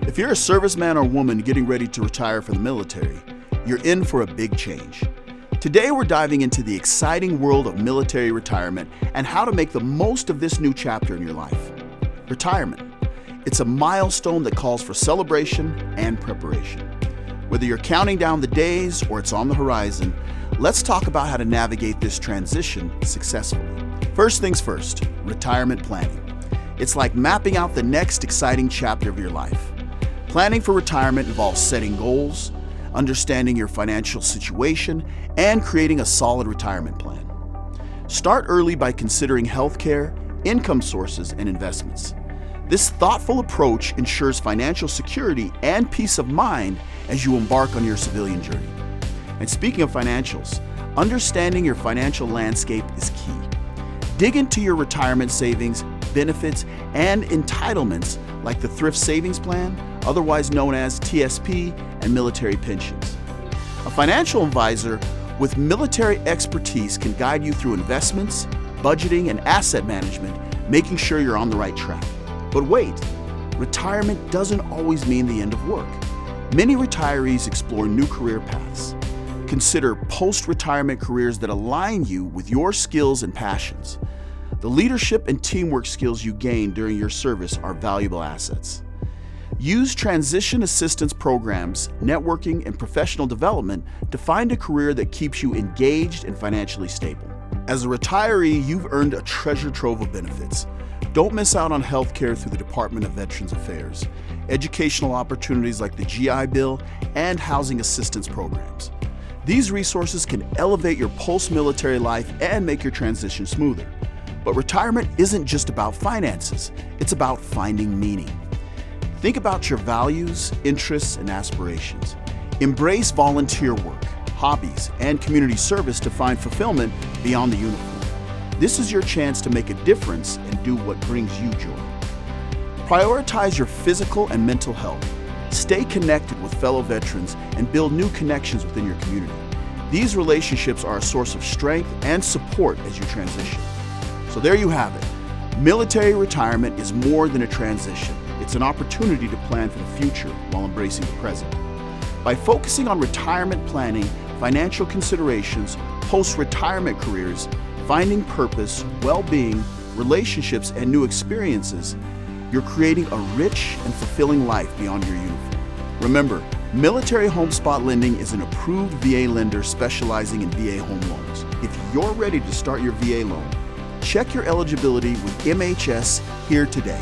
If you're a serviceman or woman getting ready to retire from the military, you're in for a big change. Today we're diving into the exciting world of military retirement and how to make the most of this new chapter in your life. Retirement. It's a milestone that calls for celebration and preparation. Whether you're counting down the days or it's on the horizon, let's talk about how to navigate this transition successfully. First things first, retirement planning. It's like mapping out the next exciting chapter of your life. Planning for retirement involves setting goals, understanding your financial situation, and creating a solid retirement plan. Start early by considering healthcare, income sources, and investments. This thoughtful approach ensures financial security and peace of mind as you embark on your civilian journey. And speaking of financials, understanding your financial landscape is key. Dig into your retirement savings, benefits, and entitlements like the Thrift Savings Plan, otherwise known as TSP, and military pensions. A financial advisor with military expertise can guide you through investments, budgeting, and asset management, making sure you're on the right track. But wait, retirement doesn't always mean the end of work. Many retirees explore new career paths. Consider post-retirement careers that align you with your skills and passions. The leadership and teamwork skills you gain during your service are valuable assets. Use transition assistance programs, networking, and professional development to find a career that keeps you engaged and financially stable. As a retiree, you've earned a treasure trove of benefits. Don't miss out on healthcare through the Department of Veterans Affairs, educational opportunities like the GI Bill, and housing assistance programs. These resources can elevate your post-military life and make your transition smoother. But retirement isn't just about finances, it's about finding meaning. Think about your values, interests, and aspirations. Embrace volunteer work, hobbies, and community service to find fulfillment beyond the uniform. This is your chance to make a difference and do what brings you joy. Prioritize your physical and mental health. Stay connected with fellow veterans and build new connections within your community. These relationships are a source of strength and support as you transition. So there you have it. Military retirement is more than a transition. It's an opportunity to plan for the future while embracing the present. By focusing on retirement planning, financial considerations, post-retirement careers, finding purpose, well-being, relationships, and new experiences, you're creating a rich and fulfilling life beyond your uniform. Remember, Military Home Spot Lending is an approved VA lender specializing in VA home loans. If you're ready to start your VA loan, check your eligibility with MHS here today.